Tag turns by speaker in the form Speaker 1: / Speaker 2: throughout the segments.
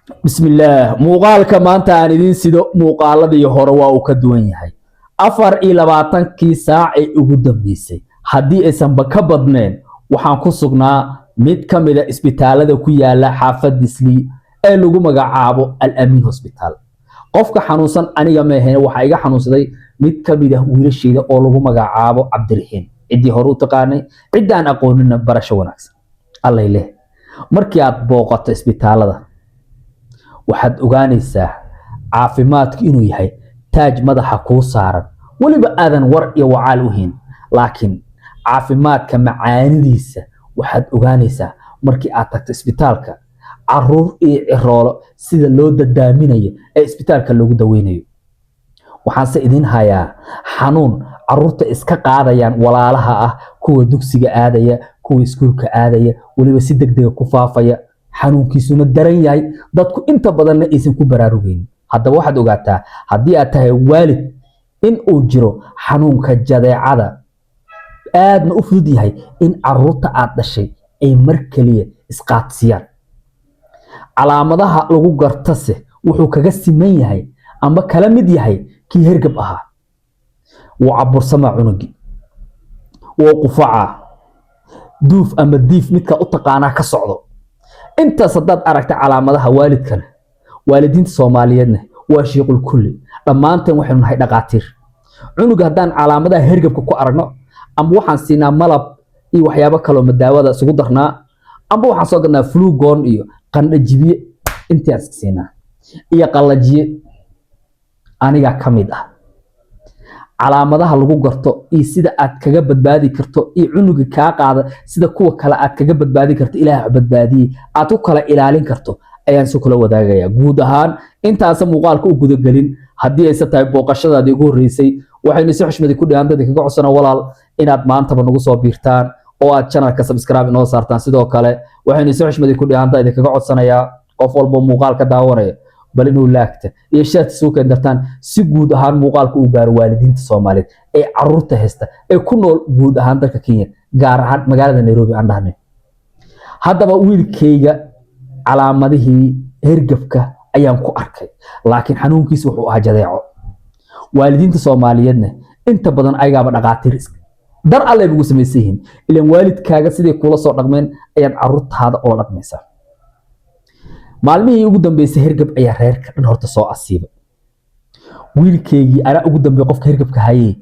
Speaker 1: بسم الله muuqaalka maanta aan idin sido muuqaaladii hore waa uu ka duwan yahay 24 saac ee ugu dambeysay haddii aysan ka badneen waxaan ku sugnaa mid ka mid ah isbitaalada ku yaala xaafad Disley ee lagu magacaabo Al-Amin Hospital qofka xanuunsan aniga ma ahayn waxa iga xanuunsaday mid ka mid ah wiilasheeda oo lagu magacaabo Cabdiraxiin cidii hore u taqaanay cidaan aqoonina barasho wanaagsan alla ilaahay markii aad booqato isbitaalada waxaad ogaanaysaa caafimaadku inuu yahay taaj madaxa ku saaran waliba aadan war iyo wacaal u hayn laakiin caafimaadka macaanidiisa waxaad ogaanaysaa markii aad tagto isbitaalka caruur iyo ciroolo sida loo dadaaminayo ee isbitaalka loogu daweynayo waxaan se idin hayaa xanuun caruurta iska qaadayaan walaalaha ah kuwa dugsiga aadaya kuwa iskuulka aadaya waliba si degdeg ku faafaya xanuunkiisuna daran yahay dadku inta badanna aysan ku baraarugeyn haddaba waxaad ogaataa haddii aad tahay waalid in uu jiro xanuunka jadeecada aadna u fudud yahay in caruurta aad dhashay ay mar kaliya isqaadsiyaan calaamadaha lagu gartase wuxuu kaga siman yahay ama kala mid yahay kii hergab ahaa wuu cabursamaa cunugi wuu qufacaa duuf ama diif midka u taqaanaa ka socdo inta sadad aragta calaamadaha waalidkan waalidiinta Soomaaliyeedna waa sheequl kulli dhamaanteen waxaynu nahay dhaqaatiir cunuga hadaan calaamadaha hergabka ku aragno ama waxaan siinaa malab iyo waxyaabo kale oo daawada isugu darnaa ama waxaan soo gadnaa flugon iyo qandho jibiye intaas siinaa iyo qalajiye aniga kamid ah calaamadaha lagu garto iyo sida aad kaga badbaadi karto iyo cunuga ka qaada sida kuwa kale aad kaga badbaadi karto ilaahay badbaadiye aad ku kala ilaalin karto ayaan soo kala wadaagaya guud ahaan intaas muuqaalka u guda galin hadii ay tahay booqashadaadii ugu horeysay waxaynu si xushmad ku dhigaantay kaga codsana walaal inaad maanta nagu soo biirtaan oo aad channelka subscribe inoo saartaan sidoo kale waxaynu si xushmad ku dhigaantay kaga codsanayaa qof walba muuqaalka daawanaya bal inuu laagta iyo shaad soo keendartaan si guud ahaan muuqaalka uu gaaro waalidiinta Soomaaliyeed ee caruurta haysta ee ku nool guud ahaan dalka Kenya gaar ahaan magaalada Nairobi aan dhahnay haddaba wiilkayga calaamadihii hergabka ayaan ku arkay laakiin xanuunkiisu wuxuu ahaa jadeeco waalidiinta Soomaaliyeedna inta badan ayaaba dhaqaatiir dar alle ugu sameeyeen ilaan waalidkaaga sidii kula soo dhaqmeen ayaad caruurtaada oo dhaqmaysaa maalmihii ugu dambeysay hergab ayaa reerka dhan horta soo asiibay wiilkeygii ana ugu dambeeyay qofka hergabka hayay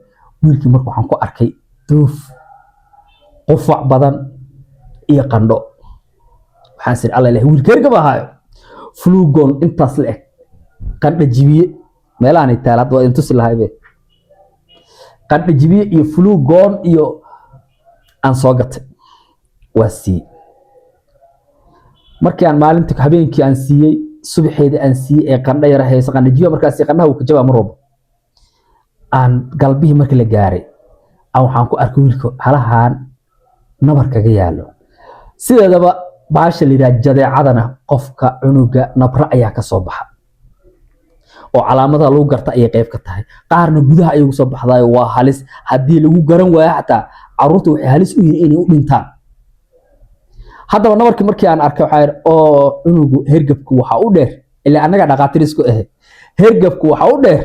Speaker 1: wiilkii markuu waxaan ku arkay duuf qufac badan iyo qandho waxaan sir alla ilaahay wiilka hergab ahaa flugon intaas la eg qandho jibiye meelahan ay taalaad waa intu si lahaybay qandho jibiye iyo flugon iyo aan soo gatay waasi markii aan maalintii habeenkii aan siiyay subaxeeda aan siiyay ee qandho yar hayso qandho jibiye markaas qandhaha uu ka jawaab maroob aan galbihi markii la gaaray aan waxaan ku arkay wiilka halahan nabar kaga yaalo sideedaba baasha liraa jadeecadana qofka cunuga nabra ayaa ka soo baxa oo calaamadaha lagu garta ay qayb ka tahay qaarna gudaha ay ugu soo baxday waa halis hadii lagu garan waayo xataa caruurtu waxay halis u yihiin inay u dhintaan haddaba nabarkii markii aan arkay waxa oo cunugu hergabku waxa u dheer ilaa anaga dhaqaatiir isku ah hergabku waxa u dheer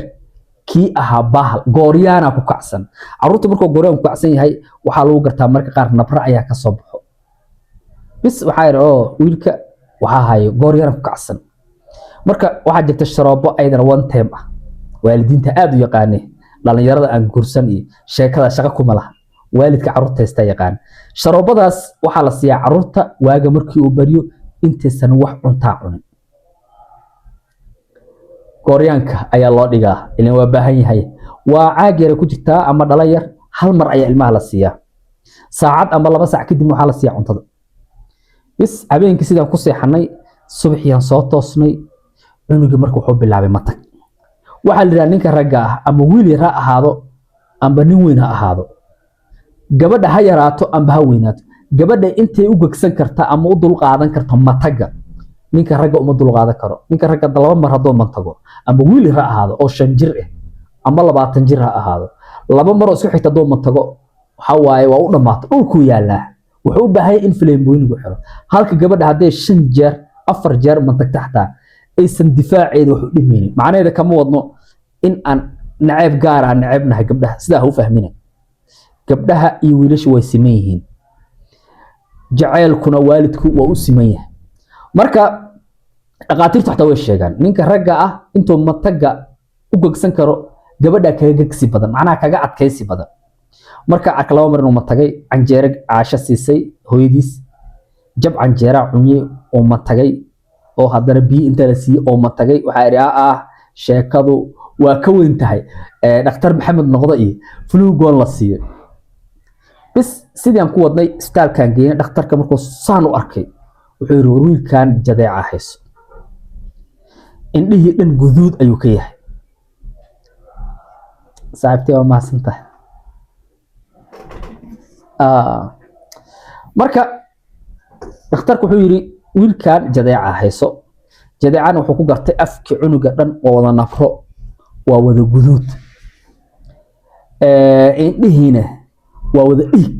Speaker 1: kii aha bahal gooryaana ku kacsan caruurtu markuu gooryan ku kacsan yahay waxa lagu gartaa marka qaar nabra ayaa ka soo baxo bis waxa oo wiilka waxa hayo gooryaana ku kacsan marka waxa jirta sharoobo aydan one time ah waalidiinta aad u yaqaanay dhalinyarada aan gursan iyo sheekada shaqo kuma laha waalidka caruurta haysta yaqaan sharoobadaas waxa la siiyaa caruurta waaga markii uu bariyo intaysan wax cuntaa cunin gooryaanka ayaa loo dhigaa ilaa waa baahan yahay waa caag yar ku jirta ama dhalinyar hal mar ayaa ilmaha la siiyaa saacad ama 2 saac kadib waxa la siiyaa cuntada bis habeenkii sidaan ku seexanay subaxiyaan soo toosnay cunuga markuu wuxuu bilaabay matag waxa la yiraahdaa ninka ragga ah ama wiil yar ha ahaado ama nin weyn ha ahaado gabadha ha yaraato ama ha weynaato gabadha intay u gagsan kartaa ama u dul qaadan karto mataga ninka ragga uma dul qaadan karo ninka ragga 2 mar hadoo mantago ama wiil yar ha ahaado oo 5 jir ah ama 20 jir ha ahaado 2 mar oo isku xigta doo mantago waxa waaye waa u dhamaato dhulku yaalaa wuxuu u baahay in filim booynigu xiro halka gabadha haday 5 jeer 4 jeer mantagta xataa aysan difaaceeda wax u dhimaynin macnaheeda kama wadno in aan nacayb gaar ah nacabnahay gabdhaha sidaa ha u fahmina gabdhaha iyo wiilashu way siman yihiin jacaylkuna waalidku waa u siman yahay marka dhaqaatiirtu xataa way sheegaan ninka ragga ah intuu mataga u gegsan karo gabadha kaga gegsi badan macnaha kaga adkaysi badan marka aklaba mar inuu matagay canjeero caasho siisay hooyadiis jab canjeera cunye oo matagay oo haddana biyo inta la siiyey oo matagay waxaa idhi sheekadu waa ka weyn tahay dhakhtar maxamed noqdo iyo flugoon la siiyo bis sidii aan ku wadnay isbitaalkaan geeyay dhakhtarka markuu saan u arkay wuxuu yiri wiilkan jadeeca hayso indhihii dhan guduud ayuu ka yahay saaxiibtay waa mahadsantahay marka dhakhtarku wuxuu yiri wiilkan jadeeca hayso jadeecana wuxuu ku gartay afki cunuga dhan oo wada nafro waa wada guduud indhihiina waa wada dhiig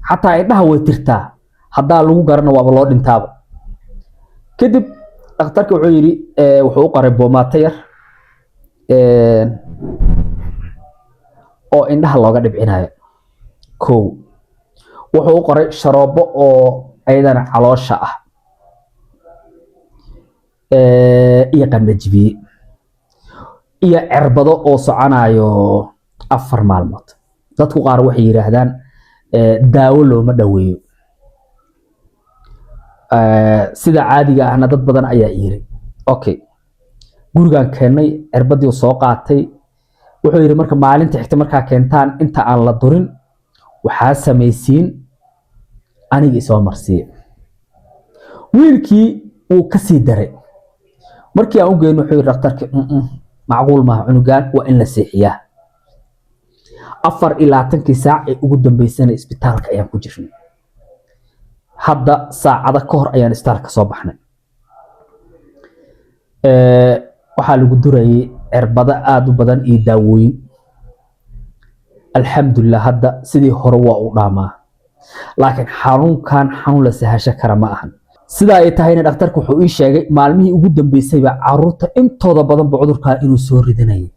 Speaker 1: xataa indhaha way tirtaa haddaa lagu garana waaba loo dhintaaba kadib dhakhtarka wuxuu yiri wuxuu u qaray boomaato yar oo indhaha looga dhibcinayo kow wuxuu u qoray sharoobo oo ayadana caloosha ah iyo qandajibiye iyo cirbado oo soconayo 4 maalmood dadku qaar waxay yiraahdaan daawo looma dhaweeyo sida caadiga ahna dad badan ayaa yiri okay gurigan keenay cirbadii soo qaatay wuxuu yiri marka maalinta xigta marka keentaan inta aan la durin waxa sameeysiin aniga soo marsiye wiilkii uu ka sii daray markii aan u geeyno wuxuu yiri dhakhtarka macquul ma cunugan waa in la seexiyaa 24 saac ee ugu dambeysana isbitaalka ayaan ku jirnay hadda saacada ka hor ayaan isbitaalka soo baxnay waxaa lagu durayay cirbada aad u badan iyo daawooyin alxamdulillah hadda sidii hore waa u dhaamaa laakiin xanuunkan xanuun la sahasho kara ma ahan sidaa ay tahayna dhakhtarku wuxuu ii sheegay maalmihii ugu dambeysayba caruurta intooda badan cudurka inuu soo ridanayo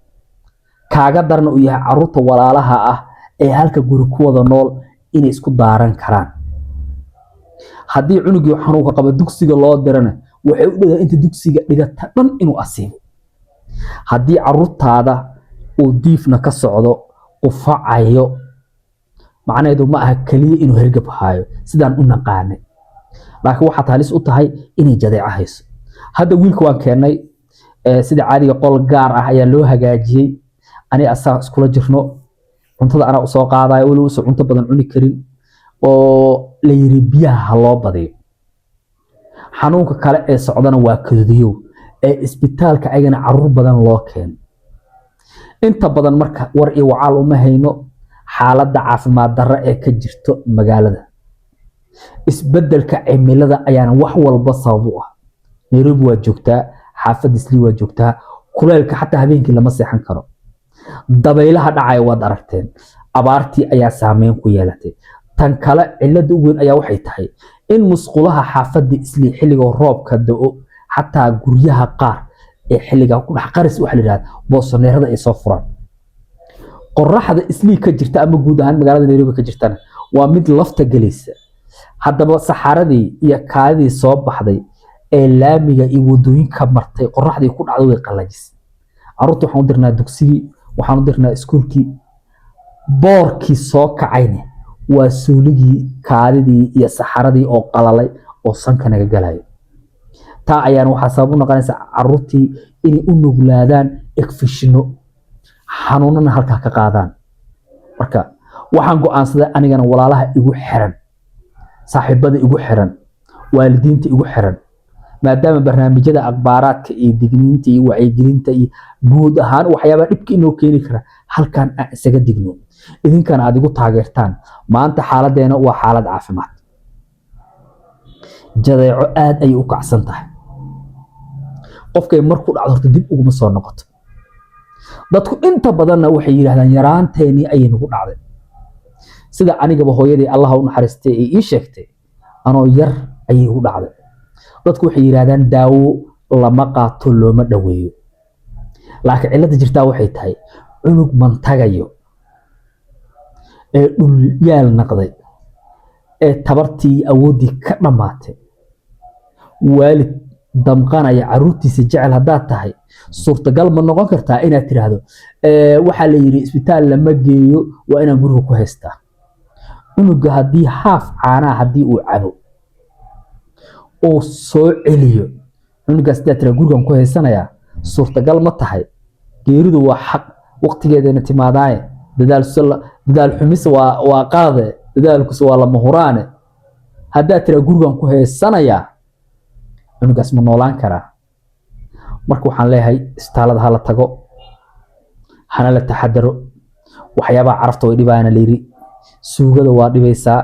Speaker 1: kaaga darna uu yahay caruurta walaalaha ah ee halka guri ku wada nool inay isku daaran karaan haddii cunugii xanuunka qaba dugsiga loo dirana waxay u dhadaa inta dugsiga dhigata dhan inuu asiibo haddii caruurtaada uu diifna ka socdo qufacayo macnaheedu ma aha kaliya inuu hergab hayo sidaan u naqaanay laakiin waxa halis u tahay inay jadeeca hayso hadda wiilka waan keenay sida caadiga qol gaar ah ayaa loo hagaajiyay ani asaa iskula jirno cuntada ana soo qaadayo wali uu cunto badan cuni karin oo la yiri biyaha loo badiyo xanuunka kale ee socdana waa kadudiyo ee isbitaalka ayagana caruur badan loo keen inta badan marka war iyo wacaal uma hayno xaaladda caafimaad darro ee ka jirto magaalada isbedelka cimilada ayaana wax walba sabab u ah Nairobi waa joogtaa xaafad isli waa joogtaa kuleelka xataa habeenkii lama seexan karo dabaylaha dhacay waad aragteen abaartii ayaa saameyn ku yeelatay tan kale cilada ugu weyn ayaa waxay tahay in musqulaha xaafadda isli xilliga roobka da'o xataa guryaha qaar ee xilliga ku dhax qaris waxa la yiraahdo boosoneerada ay soo furaan qorraxda isli ka jirta ama guud ahaan magaalada Nairobi ka jirtana waa mid lafta galaysa haddaba saxaradii iyo kaadii soo baxday ee laamiga iyo wadooyinka martay qorraxdii ku dhacday way qalajis caruurtu waxaan u dirnaa dugsigii waxaan u dirnaa iskuulkii boorkii soo kacayna waa suuligii kaadidii iyo saxaradii oo qalalay oo sanka naga galay taa ayaan waxa sabab u noqonaysa caruurtii inay u nuglaadaan ekfishino xanuunana halka ka qaadaan marka waxaan go'aansaday anigana walaalaha igu xiran saaxiibada igu xiran waalidiinta igu xiran maadaama barnaamijyada akhbaaraadka iyo digniinta iyo wacyigelinta iyo guud ahaan waxyaaba dhibka inoo keeni kara halkan aan isaga digno idinkana aad igu taageertaan maanta xaaladeena waa xaalad caafimaad jadeeco aad ay u kacsan tahay qofkay markuu dhacdo horta dib uguma soo noqoto dadku inta badanna waxay yiraahdaan yaraanteeni ay nagu dhacday sida anigaba hooyadii Allah u naxariistay ee ii sheegtay anoo yar ayay ugu dhacday dadku waxay yiraahdaan daawo lama qaato looma dhaweeyo laakiin cilada jirtaa waxay tahay cunug mantagayo ee dhul yaal naqday ee tabartii awoodii ka dhamaatay waalid damqanaya caruurtiisa jecel haddaad tahay suurtagal ma noqon kartaa inaad tiraahdo waxaa la yiri isbitaal lama geeyo waa inaan guriga ku haystaa cunuga haddii haaf caanaa haddii uu cabo oo soo celiyo cunugaas daa tira gurigan ku haysanayaa suurtagal ma tahay geeridu waa xaq waqtigeedana timaadaaye dadaal xumis waa qaade dadaalkus waa lama huraane haddaa tira gurigan ku haysanayaa cunugaas ma noolaan karaa marka waxaan leeyahay istaalada hala tago hana la taxadaro waxyaabaha carafta way dhibaana la yiri suugada waa dhibaysaa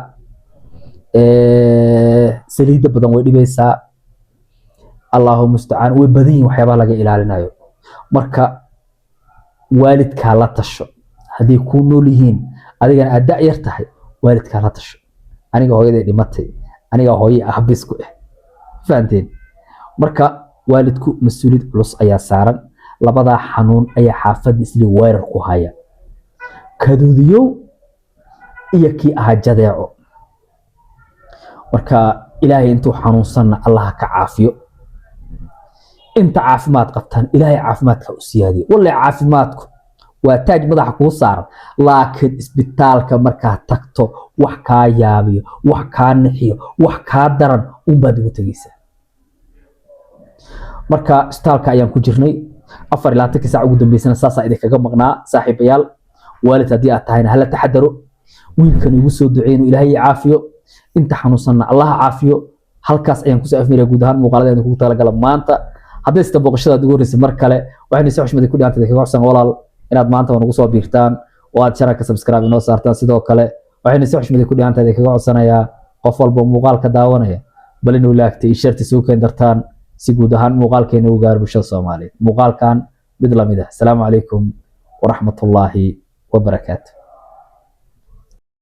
Speaker 1: saliida badan way dhibaysaa Allahu musta'an way badan yihiin waxyaabaha laga ilaalinayo marka waalidka la tasho hadii ku nool yihiin adigana aad yar tahay waalidka la tasho aniga hooyaday dhimatay aniga hooyay ahbisku faanteen marka waalidku mas'uuliyad culus ayaa saaran labada xanuun ayaa xaafad isla weerar ku haya kaduudiyo iyo kii jadeeco marka ilaahay intuu xanuunsanna Allah ka caafiyo inta caafimaad qabtaan ilaahay caafimaadka u siyaadiyo wallahi caafimaadku waa taaj madaxa ku saaran laakiin isbitaalka marka tagto wax ka yaabiyo wax ka nixiyo wax ka daran baad ugu tagaysaa marka isbitaalka ayaan ku jirnay 24 saac ugu dambeysana saasa idinkaga maqnaa saaxiibayaal waalid hadii aad tahayna hala taxadaro wiilkan igu soo duceeyno ilaahay caafiyo inta xanuunsanna Allah caafiyo halkaas ayaan ku soo afmeeray guud ahaan muuqaaladeena ku talagal maanta haddii ista boqoshada ugu horeysay mar kale waxaan isoo xushmada ku dhaantay kaga codsan walaal inaad maanta nagu soo biirtaan oo aad channelka subscribe inoo saartaan sidoo kale waxaan isoo xushmada ku dhaantay kaga codsanayaa qof walba muuqaalka daawanaya bal inuu laagtay sharti soo keen dartaan si guud ahaan muuqaalkeena u gaar bulshada Soomaaliyeed muuqaalkan mid lamid ah assalaamu calaykum wa rahmatullaahi wa barakaatuh